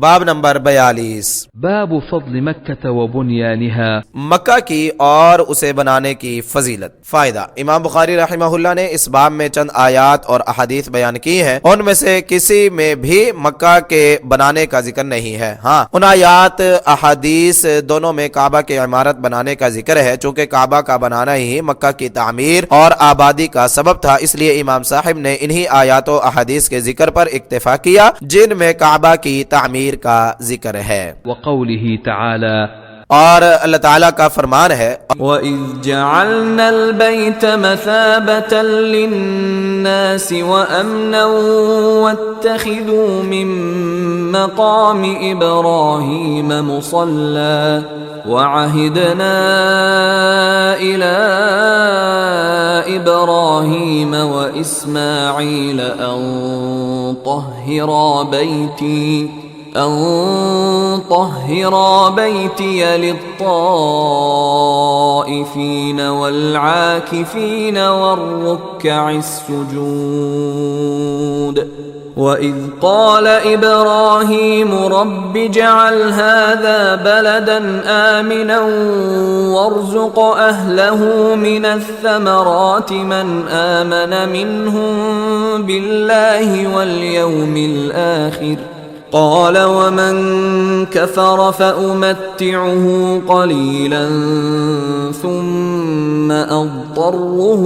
باب نمبر 42، باب فضل مكة وبنيانها. مکہ کی اور اسے بنانے کی فضیلت. فائدہ: امام بخاری رحمہ اللہ نے اس باب میں چند آیات اور احادیث بیان کی ہیں، ان میں سے کسی میں بھی مکہ کے بنانے کا ذکر نہیں ہے۔ ہاں، ان آیات احادیث دونوں میں کعبہ کی عمارت بنانے کا ذکر ہے، چونکہ کعبہ کا بنانا ہی مکہ کی تعمیر اور آبادی کا سبب تھا، اس لیے امام صاحب نے انہی آیات و احادیث کے ذکر پر اکتفا کیا جن میں کعبہ کی تعمیر کا ذکر ہے۔ وقوله تعالى: اور اللہ تعالیٰ کا فرمان ہے، وَإِذْ جَعَلْنَا الْبَيْتَ مَثَابَةً لِلنَّاسِ وَأَمْنًا وَاتَّخِذُوا مِن مَّقَامِ إِبْرَاهِيمَ مُصَلًّى وَعَهِدْنَا إِلَىٰ إِبْرَاهِيمَ وَإِسْمَاعِيلَ أَن طهرا بيتي للطائفين والعاكفين والركع السجود وَإِذْ قَالَ إِبْرَاهِيمُ رَبِّ اجْعَلْ هَذَا بَلَدًا آمِنًا وَارْزُقْ أَهْلَهُ مِنَ الثَّمَرَاتِ مَنْ آمَنَ مِنْهُمْ بِاللَّهِ وَالْيَوْمِ الْآخِرِ قال ومن كفر فأمتعه قليلا ثم أضطره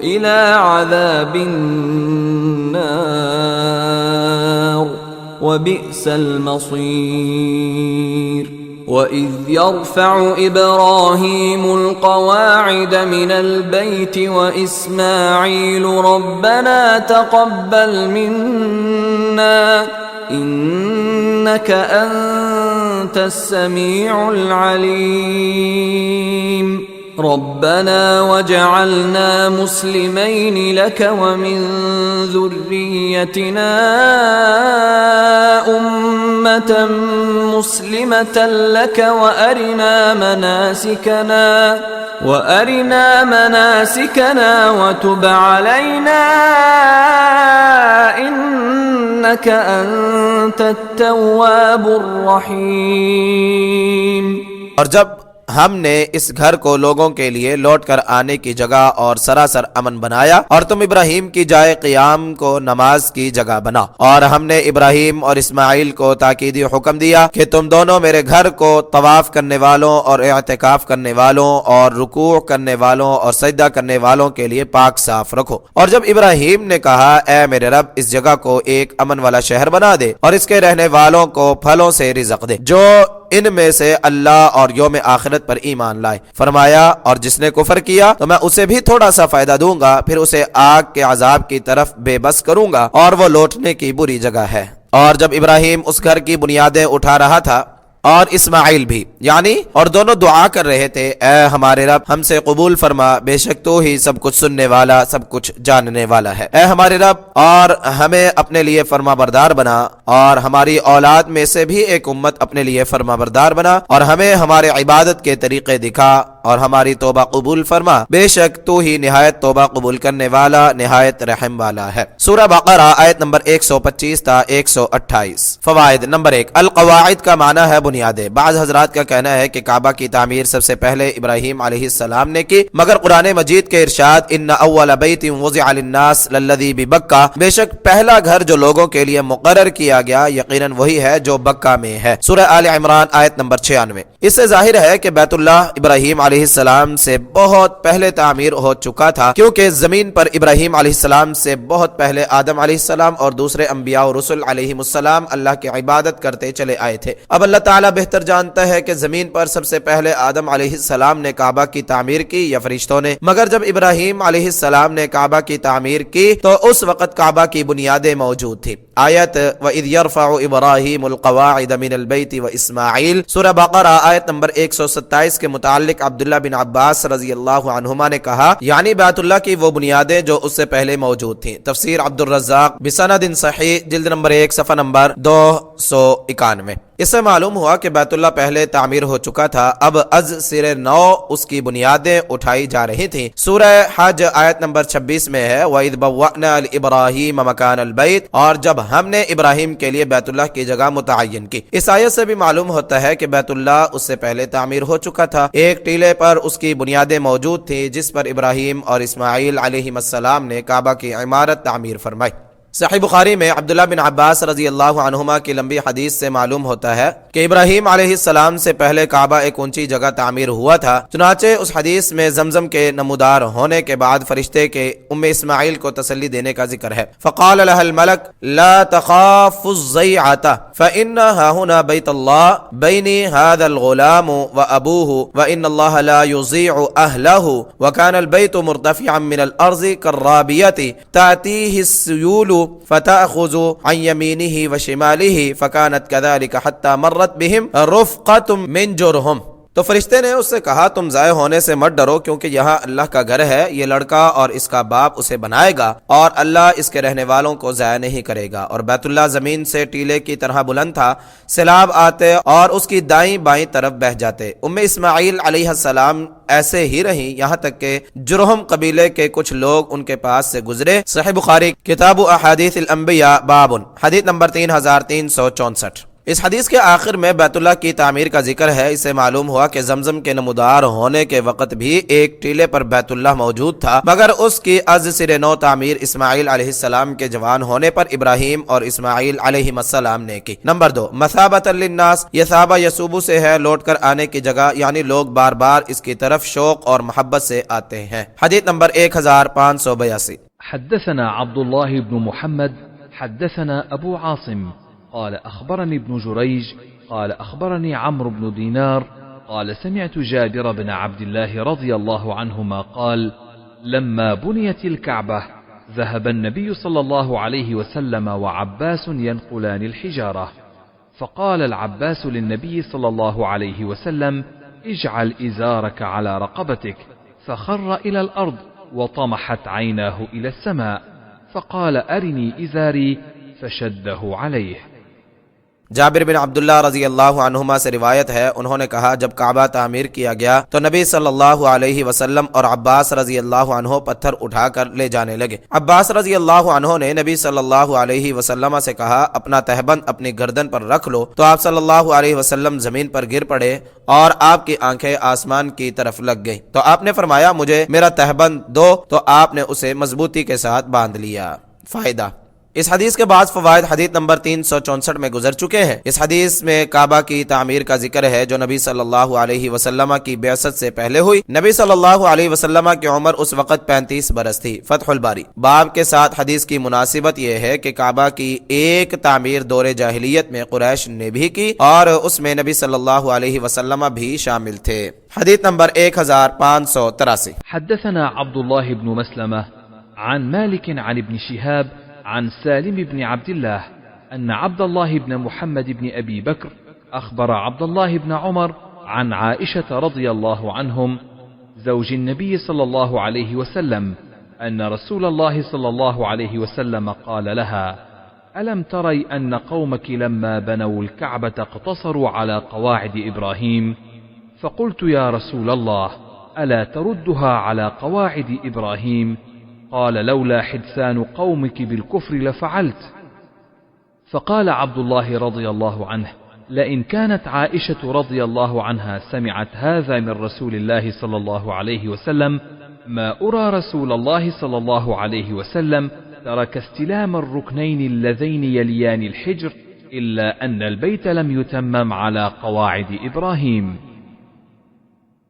إلى عذاب النار وبئس المصير وَإِذْ يَرْفَعُ إِبْرَاهِيمُ الْقَوَاعِدَ مِنَ الْبَيْتِ وَإِسْمَاعِيلُ رَبَّنَا تَقَبَّلْ مِنَّا إِنَّكَ أَنْتَ السَّمِيعُ الْعَلِيمُ رَبَّنَا وَاجْعَلْنَا مُسْلِمَيْنِ لَكَ وَمِنْ ذُرِّيَّتِنَا أُمَّةً مُسْلِمَةً لَكَ وَأَرِنَا مَنَاسِكَنَا وَتُبْ عَلَيْنَا إِنَّكَ أَنْتَ التَّوَّابُ الرَّحِيمُ۔ اور جب ہم نے اس گھر کو لوگوں کے لیے لوٹ کر آنے کی جگہ اور سراسر امن بنایا، اور تم ابراہیم کی جائے قیام کو نماز کی جگہ بنا، اور ہم نے ابراہیم اور اسماعیل کو تاکیدی حکم دیا کہ تم دونوں میرے گھر کو طواف کرنے والوں اور اعتکاف کرنے والوں اور رکوع کرنے والوں اور سجدہ کرنے والوں کے لیے پاک صاف رکھو۔ اور جب ابراہیم نے کہا اے میرے رب، اس جگہ کو ایک امن والا شہر بنا دے اور اس کے رہنے والوں کو پھلوں سے رزق دے جو ان میں سے اللہ اور یوم آخرت پر ایمان لائے، فرمایا اور جس نے کفر کیا تو میں اسے بھی تھوڑا سا فائدہ دوں گا، پھر اسے آگ کے عذاب کی طرف بے بس کروں گا اور وہ لوٹنے کی بری جگہ ہے۔ اور جب ابراہیم اس گھر کی بنیادیں اٹھا رہا تھا اور اسماعیل بھی، یعنی اور دونوں دعا کر رہے تھے، اے ہمارے رب ہم سے قبول فرما، بے شک تو ہی سب کچھ سننے والا سب کچھ جاننے والا ہے۔ اے ہمارے رب، اور ہمیں اپنے لیے فرما بردار بنا، اور ہماری اولاد میں سے بھی ایک امت اپنے لیے فرما بردار بنا، اور ہمیں ہمارے عبادت کے طریقے دکھا اور ہماری توبہ قبول فرما، بے شک تو ہی نہایت توبہ قبول کرنے والا نہایت رحم والا ہے۔ سورہ بقرہ آیت نمبر 125 تا 128۔ فوائد: نمبر 1، القواعد کا معنی ہے بنیادیں۔ بعض حضرات کا کہنا ہے کہ کعبہ کی تعمیر سب سے پہلے ابراہیم علیہ السلام نے کی، مگر قرآن مجید کے ارشاد ان اول بیت وضع للناس للذی ببکہ، بے شک پہلا گھر جو لوگوں کے لیے مقرر کیا گیا یقیناً وہی ہے جو بکہ میں ہے۔ سورہ آل عمران آیت نمبر 96۔ اس سے ظاہر ہے کہ بیت اللہ ابراہیم علیہ السلام سے بہت پہلے تعمیر ہو چکا تھا، کیونکہ زمین پر ابراہیم علیہ السلام سے بہت پہلے آدم علیہ السلام اور دوسرے انبیاء و رسل علیہم السلام اللہ کی عبادت کرتے چلے آئے تھے۔ اب اللہ تعالیٰ بہتر جانتا ہے کہ زمین پر سب سے پہلے آدم علیہ السلام نے کعبہ کی تعمیر کی یا فرشتوں نے، مگر جب ابراہیم علیہ السلام نے کعبہ کی تعمیر کی تو اس وقت کعبہ کی بنیادیں موجود تھی۔ آیت وَإِذْ يَرْفَعُ إِبْرَاهِيمُ الْقَوَاعِدَ مِنَ الْبَيْتِ وَإِسْمَاعِيلُ، سورہ بقرہ آیت نمبر 127 کے متعلق عبداللہ بن عباس رضی اللہ عنہما نے کہا، یعنی بیت اللہ کی وہ بنیادیں جو اس سے پہلے موجود تھیں۔ تفسیر عبد الرزاق بسند صحیح، جلد نمبر 1 صفحہ نمبر 291۔ اس سے معلوم ہوا کہ بیت اللہ پہلے تعمیر ہو چکا تھا، اب از سر نو اس کی بنیادیں اٹھائی جا رہی تھیں۔ سورہ حج آیت نمبر 26 میں ہے وَإِذْ بَوَّأْنَا لِإِبْرَاهِيمَ مَكَانَ الْبَيْتِ، اور جب ہم نے ابراہیم کے لیے بیت اللہ کی جگہ متعین کی۔ اس آیت سے بھی معلوم ہوتا ہے کہ بیت اللہ اس سے پہلے تعمیر ہو چکا تھا، ایک ٹیلے پر اس کی بنیادیں موجود تھیں جس پر ابراہیم اور اسماعیل علیہ السلام نے کعبہ کی عمارت تعمیر فرمائی۔ صحیح بخاری میں عبداللہ بن عباس رضی اللہ عنہما کی لمبی حدیث سے معلوم ہوتا ہے کہ ابراہیم علیہ السلام سے پہلے کعبہ ایک اونچی جگہ تعمیر ہوا تھا۔ چنانچہ اس حدیث میں زمزم کے نمودار ہونے کے بعد فرشتے کے ام اسماعیل کو تسلی دینے کا ذکر ہے۔ فقال لها الملك لا تخاف الضيعة فإن هاهنا بيت الله بيني هذا الغلام وأبوه وإن الله لا يضيع أهله وكان البيت مرتفعا من الأرض كالرابية تأتيه السيول فتأخذ عن يمينه وشماله فكانت كذلك حتى مرت بهم رفقة من جرهم۔ تو فرشتے نے اس سے کہا تم ضائع ہونے سے مت ڈرو، کیونکہ یہاں اللہ کا گھر ہے، یہ لڑکا اور اس کا باپ اسے بنائے گا اور اللہ اس کے رہنے والوں کو ضائع نہیں کرے گا۔ اور بیت اللہ زمین سے ٹیلے کی طرح بلند تھا، سیلاب آتے اور اس کی دائیں بائیں طرف بہہ جاتے۔ ام اسماعیل علیہ السلام ایسے ہی رہیں یہاں تک کہ جرہم قبیلے کے کچھ لوگ ان کے پاس سے گزرے۔ صحیح بخاری کتاب احادیث الانبیاء باب حدیث نمبر 3364۔ اس حدیث کے آخر میں بیت اللہ کی تعمیر کا ذکر ہے۔ اس سے معلوم ہوا کہ زمزم کے نمودار ہونے کے وقت بھی ایک ٹیلے پر بیت اللہ موجود تھا، مگر اس کی از سر نو تعمیر اسماعیل علیہ السلام کے جوان ہونے پر ابراہیم اور اسماعیل علیہ السلام نے کی۔ نمبر 2، مثابۃ للناس، یہ ثابہ یسوبو سے ہے لوٹ کر آنے کی جگہ، یعنی لوگ بار بار اس کی طرف شوق اور محبت سے آتے ہیں۔ حدیث نمبر 1582۔ حدثنا عبد الله بن محمد حدثنا أبو عاصم قال أخبرني ابن جريج قال أخبرني عمرو بن دينار قال سمعت جابر بن عبد الله رضي الله عنهما قال لما بنيت الكعبة ذهب النبي صلى الله عليه وسلم وعباس ينقلان الحجارة، فقال العباس للنبي صلى الله عليه وسلم اجعل إزارك على رقبتك، فخر إلى الأرض وطمحت عيناه إلى السماء، فقال أرني إزاري فشده عليه۔ جابر بن عبداللہ رضی اللہ عنہما سے روایت ہے، انہوں نے کہا جب کعبہ تعمیر کیا گیا تو نبی صلی اللہ علیہ وسلم اور عباس رضی اللہ عنہ پتھر اٹھا کر لے جانے لگے۔ عباس رضی اللہ عنہ نے نبی صلی اللہ علیہ وسلم سے کہا اپنا تہبند اپنی گردن پر رکھ لو، تو آپ صلی اللہ علیہ وسلم زمین پر گر پڑے اور آپ کی آنکھیں آسمان کی طرف لگ گئیں۔ تو آپ نے فرمایا مجھے میرا تہبند دو، تو آپ نے اسے مضبوطی کے ساتھ باندھ لیا۔ فائدہ، اس حدیث کے بعض فوائد حدیث نمبر 364 میں گزر چکے ہیں۔ اس حدیث میں کعبہ کی تعمیر کا ذکر ہے جو نبی صلی اللہ علیہ وسلم کی بعثت سے پہلے ہوئی۔ نبی صلی اللہ علیہ وسلم کی عمر اس وقت 35 برس تھی۔ فتح الباری باب کے ساتھ حدیث کی مناسبت یہ ہے کہ کعبہ کی ایک تعمیر دور جاہلیت میں قریش نے بھی کی اور اس میں نبی صلی اللہ علیہ وسلم بھی شامل تھے۔ حدیث نمبر 1583۔ حدثنا عبد الله بن مسلمة عن مالك عن ابن شهاب عن سالم بن عبد الله أن عبد الله بن محمد بن أبي بكر أخبر عبد الله بن عمر عن عائشة رضي الله عنهم زوج النبي صلى الله عليه وسلم أن رسول الله صلى الله عليه وسلم قال لها ألم تري أن قومك لما بنوا الكعبة اقتصروا على قواعد إبراهيم؟ فقلت يا رسول الله ألا تردها على قواعد إبراهيم؟ قال لولا حدثان قومك بالكفر لفعلت. فقال عبد الله رضي الله عنه لئن كانت عائشة رضي الله عنها سمعت هذا من رسول الله صلى الله عليه وسلم ما أرى رسول الله صلى الله عليه وسلم ترك استلام الركنين اللذين يليان الحجر إلا أن البيت لم يتمم على قواعد إبراهيم۔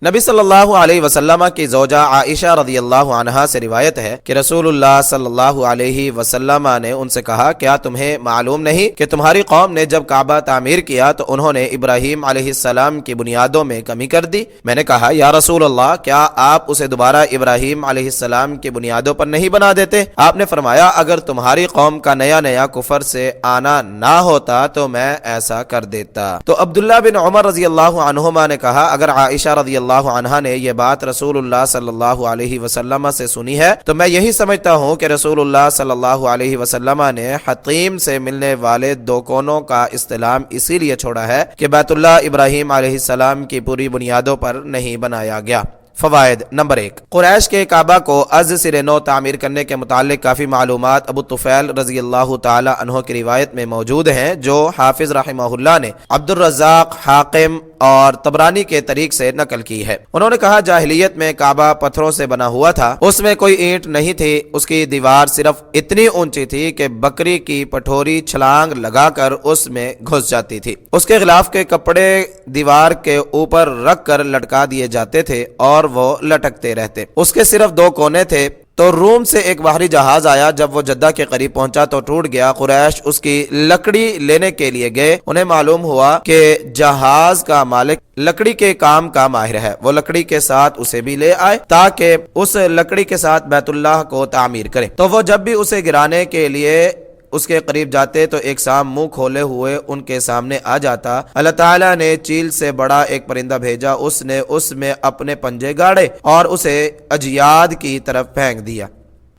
نبی صلی اللہ علیہ وسلم کی زوجہ عائشہ رضی اللہ عنہا سے روایت ہے کہ رسول اللہ صلی اللہ علیہ وسلم نے ان سے کہا کیا تمہیں معلوم نہیں کہ تمہاری قوم نے جب کعبہ تعمیر کیا تو انہوں نے ابراہیم علیہ السلام کی بنیادوں میں کمی کر دی؟ میں نے کہا یا رسول اللہ کیا آپ اسے دوبارہ ابراہیم علیہ السلام کی بنیادوں پر نہیں بنا دیتے؟ آپ نے فرمایا اگر تمہاری قوم کا نیا کفر سے آنا نہ ہوتا تو میں ایسا کر دیتا۔ تو عبداللہ بن عمر رضی اللہ عنہما نے کہا اگر عائشہ رضی اللہ اللہ عنہا نے یہ بات رسول اللہ صلی اللہ علیہ وسلم سے سنی ہے تو میں یہی سمجھتا ہوں کہ رسول اللہ صلی اللہ علیہ وسلم نے حطیم سے ملنے والے دو کونوں کا استلام اسی لیے چھوڑا ہے کہ بیت اللہ ابراہیم علیہ السلام کی پوری بنیادوں پر نہیں بنایا گیا۔ فوائد نمبر 1، قریش کے کعبہ کو از سر نو تعمیر کرنے کے متعلق کافی معلومات ابو طفیل رضی اللہ تعالی عنہ کی روایت میں موجود ہیں جو حافظ رحمہ اللہ نے عبد الرزاق، حاکم اور طبرانی کے طریق سے نقل کی ہے۔ انہوں نے کہا جاہلیت میں کعبہ پتھروں سے بنا ہوا تھا، اس میں کوئی اینٹ نہیں تھی، اس کی دیوار صرف اتنی اونچی تھی کہ بکری کی پٹھوری چھلانگ لگا کر اس میں گھس جاتی تھی۔ اس کے غلاف کے کپڑے دیوار کے اوپر رکھ کر لٹکا دیے جاتے تھے اور وہ لٹکتے رہتے۔ اس کے صرف دو کونے تھے تو روم سے ایک بحری جہاز آیا، جب وہ جدہ کے قریب پہنچا تو ٹوٹ گیا۔ قریش اس کی لکڑی لینے کے لیے گئے، انہیں معلوم ہوا کہ جہاز کا مالک لکڑی کے کام کا ماہر ہے، وہ لکڑی کے ساتھ اسے بھی لے آئے تاکہ اس لکڑی کے ساتھ بیت اللہ کو تعمیر کرے۔ تو وہ جب بھی اسے گرانے کے لیے اس کے قریب جاتے تو ایک سام منہ کھولے ہوئے ان کے سامنے آ جاتا۔ اللہ تعالیٰ نے چیل سے بڑا ایک پرندہ بھیجا، اس نے اس میں اپنے پنجے گاڑے اور اسے اجیاد کی طرف پھینک دیا۔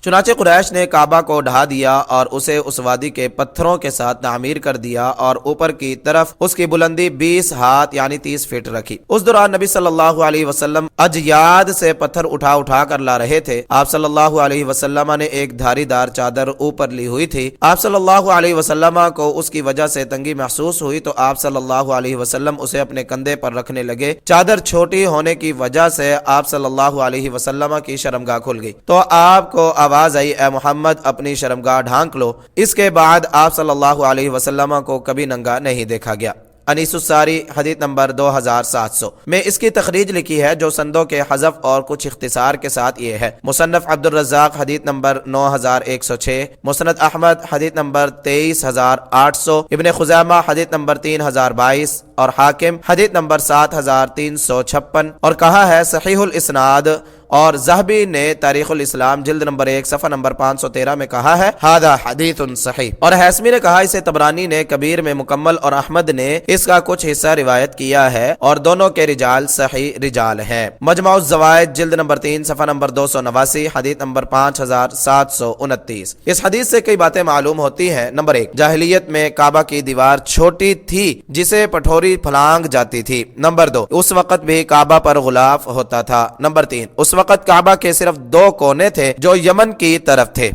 چنانچہ قریش نے کعبہ کو ڈھا دیا اور اسے اس وادی کے پتھروں کے ساتھ تعمیر کر دیا اور اوپر کی طرف اس کی بلندی 20 ہاتھ یعنی 30 فٹ رکھی۔ اس دوران نبی صلی اللہ علیہ وسلم اجیاد سے پتھر اٹھا کر لا رہے تھے۔ آپ صلی اللہ علیہ وسلم نے ایک دھاری دار چادر اوپر لی ہوئی تھی۔ آپ صلی اللہ علیہ وسلم کو اس کی وجہ سے تنگی محسوس ہوئی تو آپ صلی اللہ علیہ وسلم اسے اپنے کندھے پر رکھنے لگے۔ چادر چھوٹی ہونے کی وجہ سے آپ صلی اللہ علیہ وسلم کی شرمگاہ کھل گئی تو آپ کو آواز آئی، اے محمد اپنی شرمگاہ ڈھانک لو۔ اس کے بعد آپ صلی اللہ علیہ وسلم کو کبھی ننگا نہیں دیکھا گیا۔ انیس الساری حدیث نمبر 2700 میں اس کی تخریج لکھی ہے جو سندوں کے حذف اور کچھ اختصار کے ساتھ یہ ہے۔ مصنف عبد الرزاق حدیث نمبر 9106، مسند احمد حدیث نمبر 23800، ابن خزیمہ حدیث نمبر 3022 اور حاکم حدیث نمبر 7356، اور کہا ہے صحیح الاسناد۔ اور ذہبی نے تاریخ الاسلام جلد نمبر 1 صفحہ نمبر 513 میں کہا ہے ھذا حدیث صحیح، اور حیثمی نے کہا اسے طبرانی نے کبیر میں مکمل اور احمد نے اس کا کچھ حصہ روایت کیا ہے اور دونوں کے رجال صحیح رجال ہیں۔ مجمع الزوائد جلد نمبر 3 صفحہ نمبر 289 حدیث نمبر 5729۔ اس حدیث سے کئی باتیں معلوم ہوتی ہیں۔ نمبر 1، جاہلیت میں کعبہ کی دیوار چھوٹی تھی جسے پٹھوری پھلانگ جاتی تھی۔ نمبر 2، اس وقت بھی کعبہ پر غلاف ہوتا تھا۔ نمبر 3، اس وقت کعبہ کے صرف 2 کونے تھے جو یمن کی طرف تھے،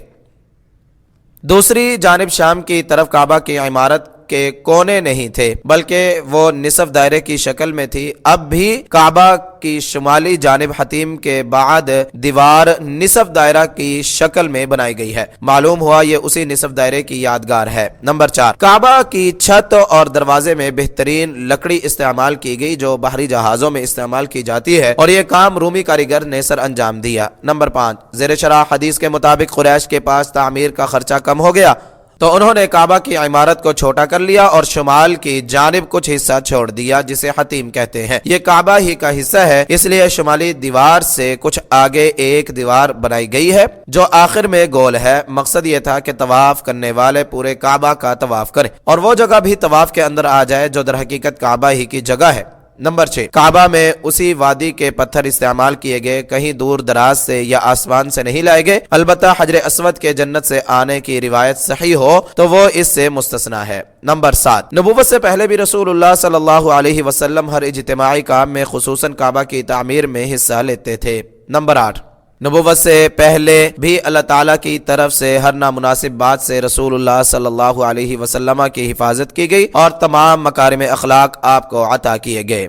دوسری جانب شام کی طرف کعبہ کی عمارت کے کونے نہیں تھے بلکہ وہ نصف دائرے کی شکل میں تھی۔ اب بھی کعبہ کی شمالی جانب حتیم کے بعد دیوار نصف دائرہ کی شکل میں بنائی گئی ہے، معلوم ہوا یہ اسی نصف دائرے کی یادگار ہے۔ نمبر 4، کعبہ کی چھت اور دروازے میں بہترین لکڑی استعمال کی گئی جو بحری جہازوں میں استعمال کی جاتی ہے، اور یہ کام رومی کاریگر نے سر انجام دیا۔ نمبر 5، زیر شرح حدیث کے مطابق قریش کے پاس تعمیر کا خرچہ کم ہو گیا تو انہوں نے کعبہ کی عمارت کو چھوٹا کر لیا اور شمال کی جانب کچھ حصہ چھوڑ دیا جسے حتیم کہتے ہیں۔ یہ کعبہ ہی کا حصہ ہے، اس لیے شمالی دیوار سے کچھ آگے ایک دیوار بنائی گئی ہے جو آخر میں گول ہے۔ مقصد یہ تھا کہ طواف کرنے والے پورے کعبہ کا طواف کریں اور وہ جگہ بھی طواف کے اندر آ جائے جو در حقیقت کعبہ ہی کی جگہ ہے۔ نمبر 6، کعبہ میں اسی وادی کے پتھر استعمال کیے گئے، کہیں دور دراز سے یا آسمان سے نہیں لائے گئے، البتہ حجر اسود کے جنت سے آنے کی روایت صحیح ہو تو وہ اس سے مستثنا ہے۔ نمبر 7، نبوت سے پہلے بھی رسول اللہ صلی اللہ علیہ وسلم ہر اجتماعی کام میں خصوصاً کعبہ کی تعمیر میں حصہ لیتے تھے۔ نمبر 8، نبوت سے پہلے بھی اللہ تعالیٰ کی طرف سے ہر نامناسب بات سے رسول اللہ صلی اللہ علیہ وسلم کی حفاظت کی گئی اور تمام مکارم اخلاق آپ کو عطا کیے گئے۔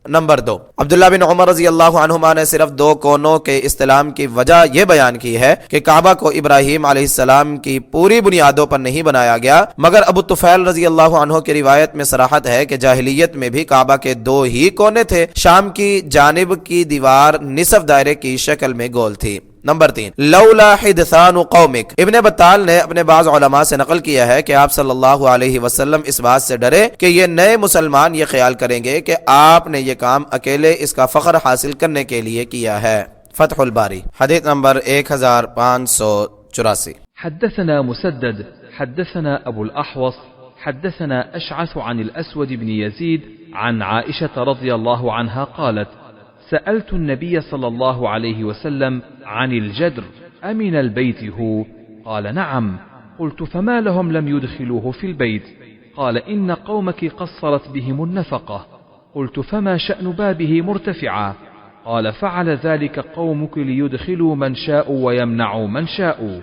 نمبر 2، عبداللہ بن عمر رضی اللہ عنہما نے صرف 2 کونوں کے استلام کی وجہ یہ بیان کی ہے کہ کعبہ کو ابراہیم علیہ السلام کی پوری بنیادوں پر نہیں بنایا گیا، مگر ابو طفیل رضی اللہ عنہ کی روایت میں صراحت ہے کہ جاہلیت میں بھی کعبہ کے 2 ہی کونے تھے، شام کی جانب کی دیوار نصف دائرے کی شکل میں گول تھی۔ نمبر 3، لولا حدثان قومک، ابن بطال نے اپنے بعض علماء سے نقل کیا ہے کہ آپ صلی اللہ علیہ وسلم اس بات سے ڈرے کہ یہ نئے مسلمان یہ خیال کریں گے کہ آپ نے یہ کام اکیلے اس کا فخر حاصل کرنے کے لیے کیا ہے۔ فتح الباری حدیث نمبر 1584۔ حدثنا مسدد حدثنا أبو الأحوص حدثنا أشعث عن الأسود بن يزيد عن عائشة رضي الله عنها قالت: سألت النبي صلى الله عليه وسلم عن الجدر أمن البيت هو؟ قال نعم. قلت فما لهم لم يدخلوه في البيت؟ قال إن قومك قصرت بهم النفقة. قلت فما شأن بابه مرتفعا؟ قال فعل ذلك قومك ليدخلوا من شاءوا ويمنعوا من شاءوا،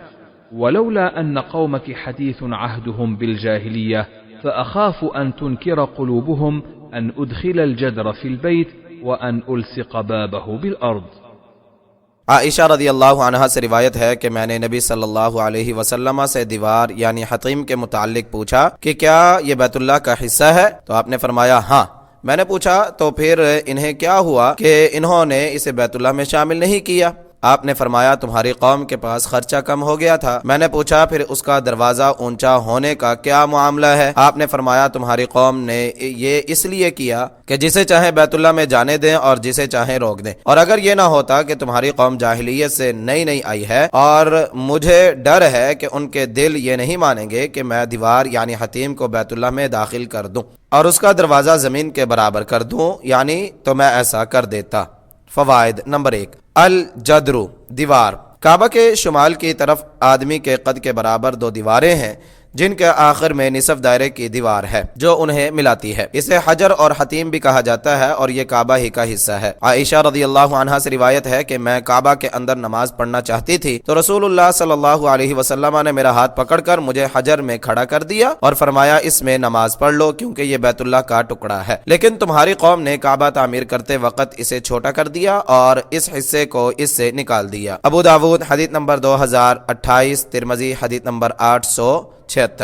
ولولا أن قومك حديث عهدهم بالجاهلية فأخاف أن تنكر قلوبهم أن أدخل الجدر في البيت وأن ألصق بابه بالأرض. عائشہ رضی اللہ عنہا سے روایت ہے کہ میں نے نبی صلی اللہ علیہ وسلم سے دیوار یعنی حطیم کے متعلق پوچھا کہ کیا یہ بیت اللہ کا حصہ ہے؟ تو آپ نے فرمایا ہاں۔ میں نے پوچھا تو پھر انہیں کیا ہوا کہ انہوں نے اسے بیت اللہ میں شامل نہیں کیا؟ آپ نے فرمایا تمہاری قوم کے پاس خرچہ کم ہو گیا تھا۔ میں نے پوچھا پھر اس کا دروازہ اونچا ہونے کا کیا معاملہ ہے؟ آپ نے فرمایا تمہاری قوم نے یہ اس لیے کیا کہ جسے چاہے بیت اللہ میں جانے دیں اور جسے چاہے روک دیں، اور اگر یہ نہ ہوتا کہ تمہاری قوم جاہلیت سے نئی آئی ہے اور مجھے ڈر ہے کہ ان کے دل یہ نہیں مانیں گے کہ میں دیوار یعنی حطیم کو بیت اللہ میں داخل کر دوں اور اس کا دروازہ زمین کے برابر کر دوں یعنی تو میں ایسا کر دیتا۔ فوائد نمبر 1، الجدر دیوار، کعبہ کے شمال کی طرف آدمی کے قد کے برابر 2 دیواریں ہیں جن کے آخر میں نصف دائرے کی دیوار ہے جو انہیں ملاتی ہے۔ اسے حجر اور حطیم بھی کہا جاتا ہے اور یہ کعبہ ہی کا حصہ ہے۔ عائشہ رضی اللہ عنہا سے روایت ہے کہ میں کعبہ کے اندر نماز پڑھنا چاہتی تھی تو رسول اللہ صلی اللہ علیہ وسلم نے میرا ہاتھ پکڑ کر مجھے حجر میں کھڑا کر دیا اور فرمایا اس میں نماز پڑھ لو کیونکہ یہ بیت اللہ کا ٹکڑا ہے، لیکن تمہاری قوم نے کعبہ تعمیر کرتے وقت اسے چھوٹا کر دیا اور اس حصے کو اس سے نکال دیا۔ ابو داود حدیث نمبر 2028، ترمذی حدیث نمبر 876۔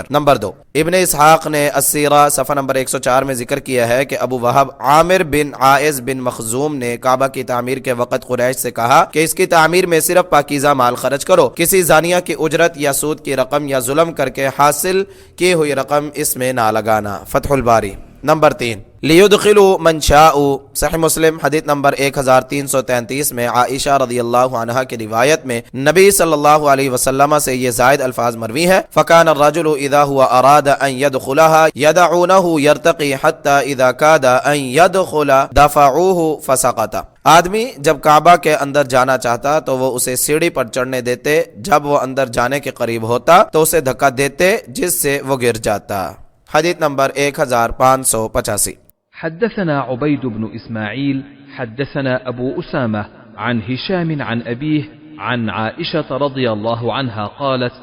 نمبر 2، ابن اسحاق نے السیرہ صفحہ نمبر 104 میں ذکر کیا ہے کہ ابو وہب عامر بن عائز بن مخزوم نے کعبہ کی تعمیر کے وقت قریش سے کہا کہ اس کی تعمیر میں صرف پاکیزہ مال خرچ کرو، کسی زانیہ کی اجرت یا سود کی رقم یا ظلم کر کے حاصل کی ہوئی رقم اس میں نہ لگانا۔ فتح الباری۔ نمبر 3، لیدخلوا من شاء، صحیح مسلم حدیث نمبر 1333 میں عائشہ رضی اللہ عنہا کی روایت میں نبی صلی اللہ علیہ وسلم سے یہ زائد الفاظ مروی ہیں، فَكَانَ الرَّجُلُ إِذَا هُوَ أَرَادَ أَن يَدْخُلَهَا يَدَعُونَهُ يَرْتَقِي حَتَّى إِذَا كَادَ أَن يَدْخُلَ دَفَعُوهُ فَسَقَطَ۔ آدمی جب کعبہ کے اندر جانا چاہتا تو وہ اسے سیڑھی پر چڑھنے دیتے، جب وہ اندر جانے کے قریب ہوتا تو اسے دھکا دیتے جس سے وہ گر جاتا۔ حدیث نمبر 1585۔ حدثنا عبيد بن إسماعيل حدثنا أبو أسامة عن هشام عن أبيه عن عائشة رضي الله عنها قالت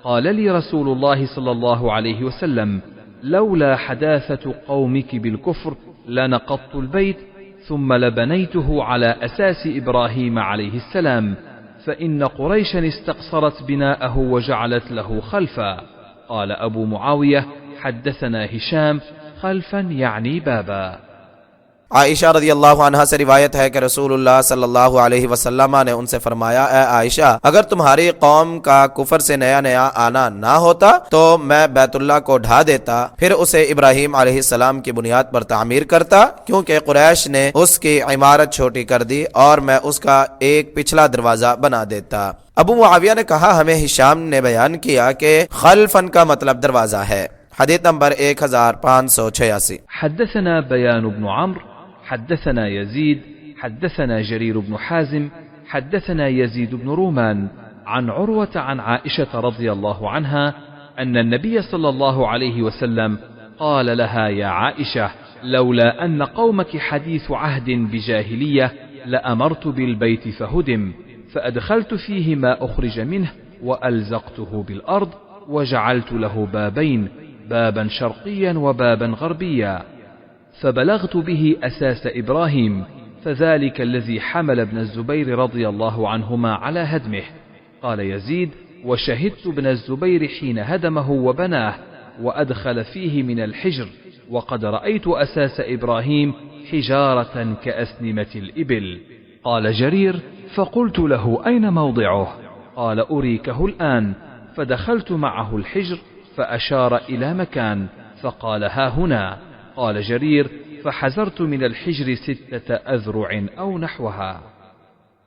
قال لي رسول الله صلى الله عليه وسلم لولا حداثة قومك بالكفر لنقضت البيت ثم لبنيته على أساس إبراهيم عليه السلام فإن قريشا استقصرت بناءه وجعلت له خلفا. قال أبو معاوية حدثنا هشام خلفا یعنی بابا۔ عائشہ رضی اللہ عنہا سے روایت ہے کہ رسول اللہ صلی اللہ علیہ وسلم نے ان سے فرمایا اے عائشہ اگر تمہاری قوم کا کفر سے نیا آنا نہ ہوتا تو میں بیت اللہ کو ڈھا دیتا، پھر اسے ابراہیم علیہ السلام کی بنیاد پر تعمیر کرتا کیونکہ قریش نے اس کی عمارت چھوٹی کر دی اور میں اس کا ایک پچھلا دروازہ بنا دیتا۔ ابو معاویہ نے کہا ہمیں ہشام نے بیان کیا کہ خلفن کا مطلب دروازہ ہے۔ حدیث نمبر 1586۔ حدثنا بيان بن عمرو حدثنا يزيد حدثنا جرير بن حازم حدثنا يزيد بن رومان عن عروة عن عائشة رضي الله عنها أن النبي صلى الله عليه وسلم قال لها يا عائشة لولا أن قومك حديث عهد بجاهلية لأمرت بالبيت فهدم فأدخلت فيه ما أخرج منه وألزقته بالأرض وجعلت له بابين بابا شرقيا وبابا غربيا فبلغت به أساس إبراهيم فذلك الذي حمل ابن الزبير رضي الله عنهما على هدمه. قال يزيد وشهدت ابن الزبير حين هدمه وبناه وأدخل فيه من الحجر وقد رأيت أساس إبراهيم حجارة كأسنمة الإبل. قال جرير فقلت له أين موضعه؟ قال أريكه الآن. فدخلت معه الحجر فأشار إلى مكان فقال ها هنا. قال جرير فحزرت من الحجر 6 أذرع أو نحوها.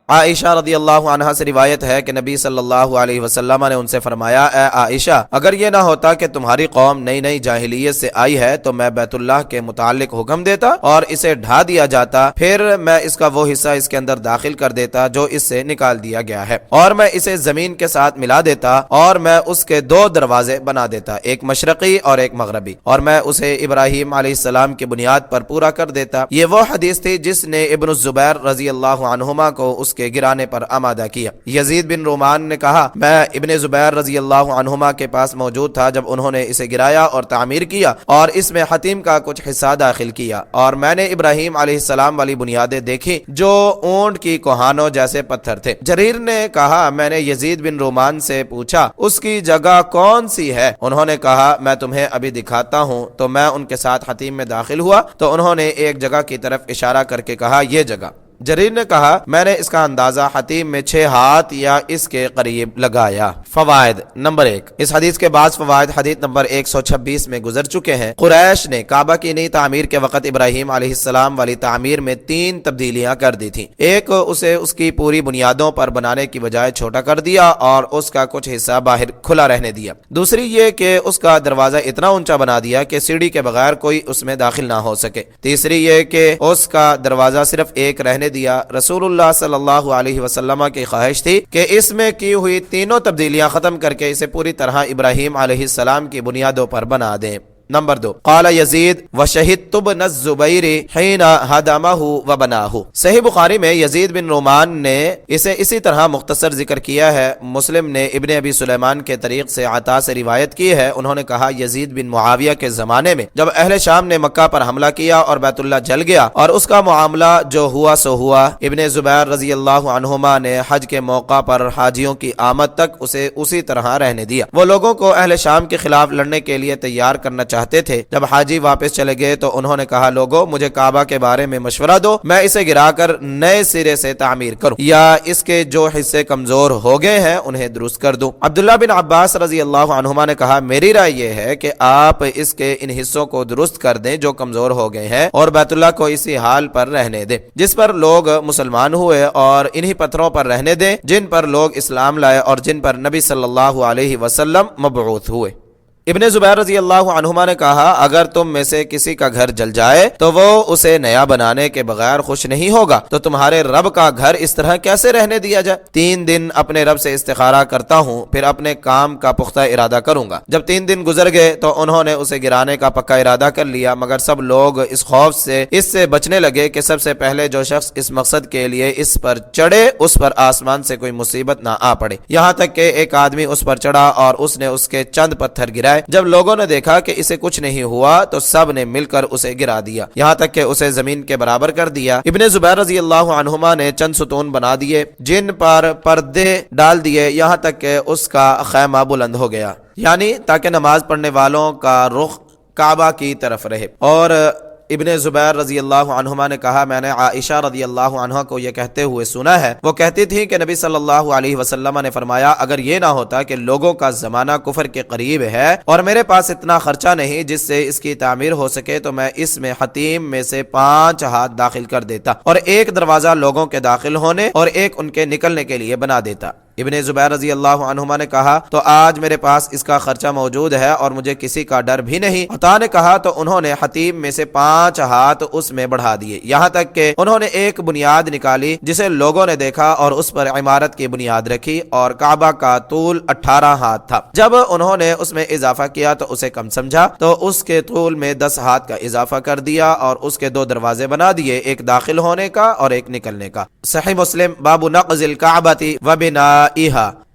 عائشہ رضی اللہ عنہا سے روایت ہے کہ نبی صلی اللہ علیہ وسلم نے ان سے فرمایا، اے عائشہ، اگر یہ نہ ہوتا کہ تمہاری قوم نئی نئی جاہلیت سے آئی ہے تو میں بیت اللہ کے متعلق حکم دیتا اور اسے ڈھا دیا جاتا، پھر میں اس کا وہ حصہ اس کے اندر داخل کر دیتا جو اس سے نکال دیا گیا ہے، اور میں اسے زمین کے ساتھ ملا دیتا، اور میں اس کے دو دروازے بنا دیتا، ایک مشرقی اور ایک مغربی، اور میں اسے ابراہیم علیہ السلام کی بنیاد پر پورا کر دیتا۔ یہ وہ حدیث تھی جس نے ابن الزبیر رضی اللہ عنہما کو اس کے گرانے پر آمادہ کیا۔ یزید بن رومان نے کہا، میں ابن زبیر رضی اللہ عنہما کے پاس موجود تھا جب انہوں نے اسے گرایا اور تعمیر کیا اور اس میں حتیم کا کچھ حصہ داخل کیا، اور میں نے ابراہیم علیہ السلام والی بنیادیں دیکھی جو اونٹ کی کوہانوں جیسے پتھر تھے۔ جریر نے کہا، میں نے یزید بن رومان سے پوچھا اس کی جگہ کون سی ہے؟ انہوں نے کہا، میں تمہیں ابھی دکھاتا ہوں۔ تو میں ان کے ساتھ حتیم میں داخل ہوا تو انہوں نے ایک جگہ کی طرف اشارہ کر کے کہا، یہ جگہ۔ جریر نے کہا، میں نے اس کا اندازہ حتیم میں 6 ہاتھ یا اس کے قریب لگایا۔ فوائد نمبر 1، اس حدیث کے بعض فوائد حدیث نمبر 126 میں گزر چکے ہیں۔ قریش نے کعبہ کی نئی تعمیر کے وقت ابراہیم علیہ السلام والی تعمیر میں 3 تبدیلیاں کر دی تھیں۔ ایک، اسے اس کی پوری بنیادوں پر بنانے کی بجائے چھوٹا کر دیا اور اس کا کچھ حصہ باہر کھلا رہنے دیا۔ دوسری یہ کہ اس کا دروازہ اتنا اونچا بنا دیا کہ سیڑھی کے بغیر کوئی اس میں داخل نہ ہو سکے۔ تیسری یہ کہ اس کا دروازہ صرف ایک رہنے دیا۔ رسول اللہ صلی اللہ علیہ وسلم کی خواہش تھی کہ اس میں کی ہوئی تینوں تبدیلیاں ختم کر کے اسے پوری طرح ابراہیم علیہ السلام کی بنیادوں پر بنا دیں۔ نمبر 2، قال یزید وشہدت ابن الزبیر حین ہدمہ وبناہ۔ صحیح بخاری میں یزید بن رومان نے اسے اسی طرح مختصر ذکر کیا ہے۔ مسلم نے ابن ابی سلیمان کے طریق سے عطا سے روایت کی ہے، انہوں نے کہا، یزید بن معاویہ کے زمانے میں جب اہل شام نے مکہ پر حملہ کیا اور بیت اللہ جل گیا اور اس کا معاملہ جو ہوا سو ہوا، ابن زبیر رضی اللہ عنہما نے حج کے موقع پر حاجیوں کی آمد تک اسے اسی طرح رہنے دیا۔ وہ لوگوں کو اہل شام کے خلاف لڑنے کے لیے تیار کرنا چاہتے تھے۔ جب حاجی واپس چلے گئے تو انہوں نے کہا، لوگو مجھے کعبہ کے بارے میں مشورہ دو، میں اسے گرا کر نئے سرے سے تعمیر کروں یا اس کے جو حصے کمزور ہو گئے ہیں انہیں درست کر دوں۔ عبداللہ بن عباس رضی اللہ عنہما نے کہا، میری رائے یہ ہے کہ آپ اس کے ان حصوں کو درست کر دیں جو کمزور ہو گئے ہیں اور بیت اللہ کو اسی حال پر رہنے دیں جس پر لوگ مسلمان ہوئے، اور انہی پتھروں پر رہنے دیں جن پر لوگ اسلام لائے اور جن پر نبی صلی اللہ علیہ وسلم مبعوث ہوئے۔ ابن زبیر رضی اللہ عنہما نے کہا، اگر تم میں سے کسی کا گھر جل جائے تو وہ اسے نیا بنانے کے بغیر خوش نہیں ہوگا، تو تمہارے رب کا گھر اس طرح کیسے رہنے دیا جائے؟ 3 دن اپنے رب سے استخارہ کرتا ہوں، پھر اپنے کام کا پختہ ارادہ کروں گا۔ جب 3 دن گزر گئے تو انہوں نے اسے گرانے کا پکا ارادہ کر لیا، مگر سب لوگ اس خوف سے اس سے بچنے لگے کہ سب سے پہلے جو شخص اس مقصد کے لیے اس پر چڑھے اس پر آسمان سے کوئی مصیبت نہ آ پڑے۔ یہاں تک کہ ایک آدمی اس پر چڑھا اور اس نے اس کے چند پتھر گرائے۔ جب لوگوں نے دیکھا کہ اسے کچھ نہیں ہوا تو سب نے مل کر اسے گرا دیا، یہاں تک کہ اسے زمین کے برابر کر دیا۔ ابن زبیر رضی اللہ عنہما نے چند ستون بنا دیے جن پر پردے ڈال دیے، یہاں تک کہ اس کا خیمہ بلند ہو گیا، یعنی تاکہ نماز پڑھنے والوں کا رخ کعبہ کی طرف رہے۔ اور ابن زبیر رضی اللہ عنہما نے کہا، میں نے عائشہ رضی اللہ عنہا کو یہ کہتے ہوئے سنا ہے، وہ کہتی تھی کہ نبی صلی اللہ علیہ وسلم نے فرمایا، اگر یہ نہ ہوتا کہ لوگوں کا زمانہ کفر کے قریب ہے اور میرے پاس اتنا خرچہ نہیں جس سے اس کی تعمیر ہو سکے تو میں اس میں حتیم میں سے 5 ہاتھ داخل کر دیتا اور ایک دروازہ لوگوں کے داخل ہونے اور ایک ان کے نکلنے کے لیے بنا دیتا۔ ابن زبیر رضی اللہ عنہما نے کہا، تو آج میرے پاس اس کا خرچہ موجود ہے اور مجھے کسی کا ڈر بھی نہیں۔ عطا نے کہا، تو انہوں نے حتیم میں سے 5 ہاتھ اس میں بڑھا دیے، یہاں تک کہ انہوں نے ایک بنیاد نکالی جسے لوگوں نے دیکھا اور اس پر عمارت کی بنیاد رکھی، اور کعبہ کا طول 18 ہاتھ تھا۔ جب انہوں نے اس میں اضافہ کیا تو اسے کم سمجھا تو اس کے طول میں 10 ہاتھ کا اضافہ کر دیا اور اس کے 2 دروازے بنا دیے، ایک داخل ہونے کا اور ایک نکلنے کا۔ صحیح مسلم باب نقض الکعبۃ وبنائها،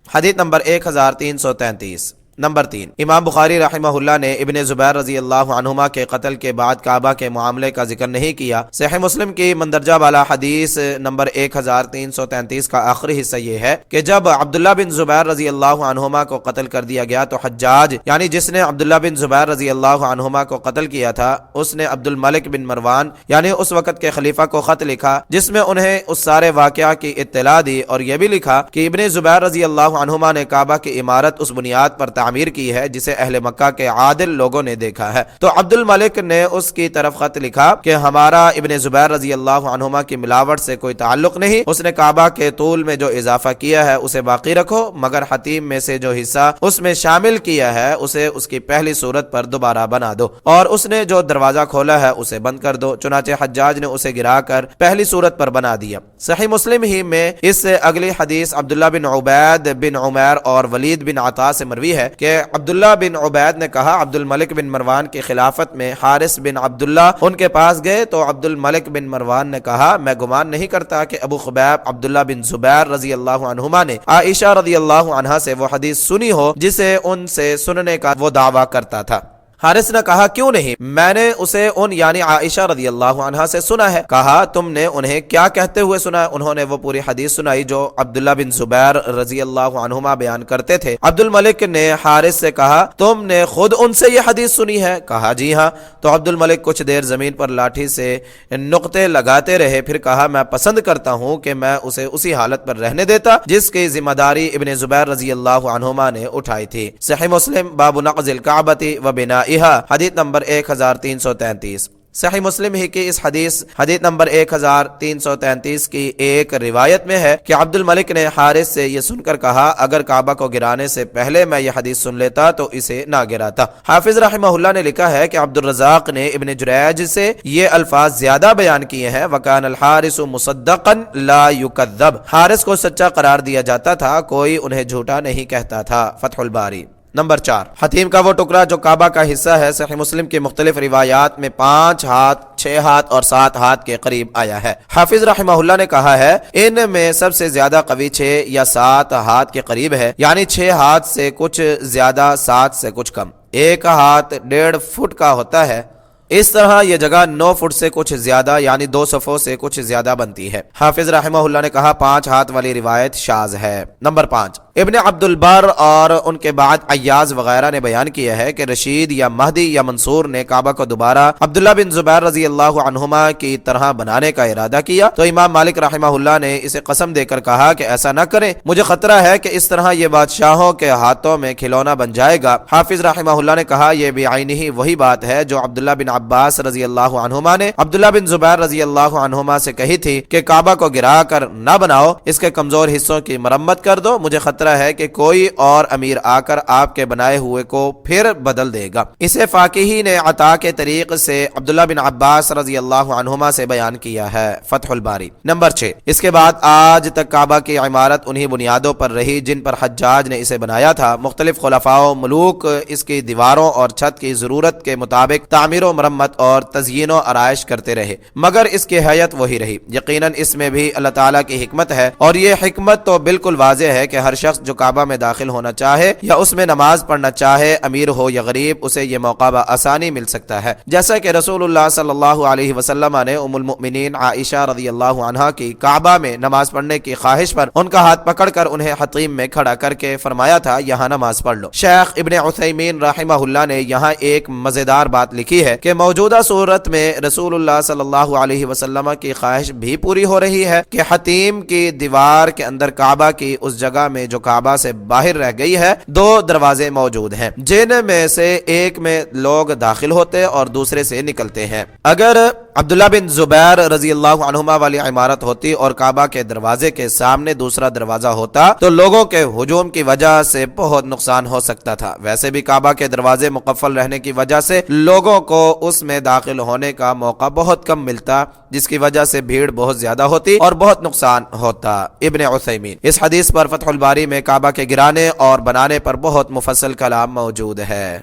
حدیث نمبر 1333۔ نمبر 3، امام بخاری رحمہ اللہ نے ابن زبیر رضی اللہ عنہما کے قتل کے بعد کعبہ کے معاملے کا ذکر نہیں کیا۔ صحیح مسلم کی مندرجہ بالا حدیث نمبر 1333 کا آخری حصہ یہ ہے کہ جب عبداللہ بن زبیر رضی اللہ عنہما کو قتل کر دیا گیا تو حجاج، یعنی جس نے عبداللہ بن زبیر رضی اللہ عنہما کو قتل کیا تھا، اس نے عبد الملک بن مروان یعنی اس وقت کے خلیفہ کو خط لکھا جس میں انہیں اس سارے واقعہ کی اطلاع دی اور یہ بھی لکھا کہ ابن زبیر رضی اللہ عنہما نے کعبہ کی عمارت اس بنیاد پر تعمیر کی ہے جسے اہل مکہ کے عادل لوگوں نے دیکھا ہے۔ تو عبد الملک نے اس کی طرف خط لکھا کہ ہمارا ابن زبیر رضی اللہ عنہما کی ملاوٹ سے کوئی تعلق نہیں، اس نے کعبہ کے طول میں جو اضافہ کیا ہے اسے باقی رکھو، مگر حتیم میں سے جو حصہ اس میں شامل کیا ہے اسے اس کی پہلی صورت پر دوبارہ بنا دو، اور اس نے جو دروازہ کھولا ہے اسے بند کر دو۔ چنانچہ حجاج نے اسے گرا کر پہلی صورت پر بنا دیا۔ صحیح مسلم ہی میں اس سے اگلی حدیث عبداللہ بن عبید بن عمیر اور ولید بن عطا سے مروی ہے کہ عبداللہ بن عبید نے کہا عبد الملک بن مروان کی خلافت میں حارث بن عبداللہ ان کے پاس گئے تو عبد الملک بن مروان نے کہا میں گمان نہیں کرتا کہ ابو خبیب عبداللہ بن زبیر رضی اللہ عنہما نے عائشہ رضی اللہ عنہا سے وہ حدیث سنی ہو جسے ان سے سننے کا وہ دعویٰ کرتا تھا۔ حارث نے کہا کیوں نہیں، میں نے اسے ان یعنی عائشہ رضی اللہ عنہا سے سنا ہے۔ کہا تم نے انہیں کیا کہتے ہوئے سنا؟ انہوں نے وہ پوری حدیث سنائی جو عبداللہ بن زبیر رضی اللہ عنہما بیان کرتے تھے۔ عبد الملک نے حارث سے کہا تم نے خود ان سے یہ حدیث سنی ہے؟ کہا جی ہاں۔ تو عبد الملک کچھ دیر زمین پر لاٹھی سے نقطے لگاتے رہے، پھر کہا میں پسند کرتا ہوں کہ میں اسے اسی حالت پر رہنے دیتا جس کی ذمہ داری ابن زبیر رضی اللہ عنہما نے اٹھائی تھی۔ صحیح مسلم باب نقض الکعبۃ و بنائها حدیث نمبر 1333۔ صحیح مسلم ہی کی اس حدیث نمبر 1333 کی ایک روایت میں ہے کہ عبد الملک نے حارث سے یہ سن کر کہا اگر کعبہ کو گرانے سے پہلے میں یہ حدیث سن لیتا تو اسے نہ گراتا۔ حافظ رحمہ اللہ نے لکھا ہے کہ عبد الرزاق نے ابن جریج سے یہ الفاظ زیادہ بیان کیے ہیں وکان الحارث مصدقا لا یکذب، حارث کو سچا قرار دیا جاتا تھا، کوئی انہیں جھوٹا نہیں کہتا تھا۔ فتح الباری۔ نمبر 4، حتیم کا وہ ٹکڑا جو کعبہ کا حصہ ہے صحیح مسلم کی مختلف روایات میں 5 ہاتھ 6 ہاتھ اور 7 ہاتھ کے قریب آیا ہے۔ حافظ رحمہ اللہ نے کہا ہے ان میں سب سے زیادہ قوی 6 یا 7 ہاتھ کے قریب ہے، یعنی 6 ہاتھ سے کچھ زیادہ 7 سے کچھ کم، 1 ہاتھ 1.5 فٹ کا ہوتا ہے۔ اس طرح یہ جگہ 9 فٹ سے کچھ زیادہ یعنی 2 صفوں سے کچھ زیادہ بنتی ہے۔ حافظ رحمہ اللہ نے کہا 5 ہاتھ والی روایت شاذ ہے۔ نمبر 5، ابن عبد البر اور ان کے بعد عیاض وغیرہ نے بیان کیا ہے کہ رشید یا مہدی یا منصور نے کعبہ کو دوبارہ عبداللہ بن زبیر رضی اللہ عنہما کی طرح بنانے کا ارادہ کیا تو امام مالک رحمہ اللہ نے اسے قسم دے کر کہا کہ ایسا نہ کریں، مجھے خطرہ ہے کہ اس طرح یہ بادشاہوں کے ہاتھوں میں کھلونا بن جائے گا۔ حافظ رحمہ اللہ نے کہا یہ بعینہ وہی بات ہے جو عبداللہ بن عباس رضی اللہ عنہما نے عبداللہ بن زبیر رضی اللہ عنہما سے کہی تھی کہ کعبہ کو گرا کر نہ بناؤ، اس کے کمزور حصوں کی مرمت کر دو، مجھے خطرہ ہے کہ کوئی اور امیر آ کر آپ کے بنائے ہوئے کو پھر بدل دے گا۔ اسے فاقہی نے عطا کے طریق سے عبداللہ بن عباس رضی اللہ عنہما سے بیان کیا ہے۔ فتح الباری۔ نمبر 6، اس کے بعد آج تک کعبہ کی عمارت انہی بنیادوں پر رہی جن پر حجاج نے اسے بنایا تھا۔ مختلف خلفاء و ملوک اس کی دیواروں اور چھت کی ضرورت کے مطابق تعمیر و مرمت اور تزئین و آرائش کرتے رہے، مگر اس کی حیت وہی رہی۔ یقیناً اس میں بھی اللہ تعالیٰ کی حکمت ہے، اور یہ حکمت تو بالکل واضح ہے کہ ہر شخص جو کعبہ میں داخل ہونا چاہے یا اس میں نماز پڑھنا چاہے، امیر ہو یا غریب، اسے یہ موقع بآسانی مل سکتا ہے، جیسا کہ رسول اللہ صلی اللہ علیہ وسلم نے ام المؤمنین عائشہ رضی اللہ عنہا کی کعبہ میں نماز پڑھنے کی خواہش پر ان کا ہاتھ پکڑ کر انہیں حطیم میں کھڑا کر کے فرمایا تھا یہاں نماز پڑھ لو۔ شیخ ابن عثیمین رحمہ اللہ نے یہاں ایک مزیدار بات لکھی ہے کہ موجودہ صورت میں رسول اللہ صلی اللہ علیہ وسلم کی خواہش بھی پوری ہو رہی ہے کہ حتیم کی دیوار کے اندر کعبہ کی اس جگہ میں جو کعبہ سے باہر رہ گئی ہے 2 دروازے موجود ہیں، جن میں سے ایک میں لوگ داخل ہوتے اور دوسرے سے نکلتے ہیں۔ اگر عبداللہ بن زبیر رضی اللہ عنہما والی عمارت ہوتی اور کعبہ کے دروازے کے سامنے دوسرا دروازہ ہوتا تو لوگوں کے ہجوم کی وجہ سے بہت نقصان ہو سکتا تھا۔ ویسے بھی کعبہ کے دروازے مقفل رہنے کی وجہ سے لوگوں کو اس میں داخل ہونے کا موقع بہت کم ملتا، جس کی وجہ سے بھیڑ بہت زیادہ ہوتی اور بہت نقصان ہوتا۔ ابن عثیمین۔ اس حدیث پر فتح الباری میں کعبہ کے گرانے اور بنانے پر بہت مفصل کلام موجود ہے۔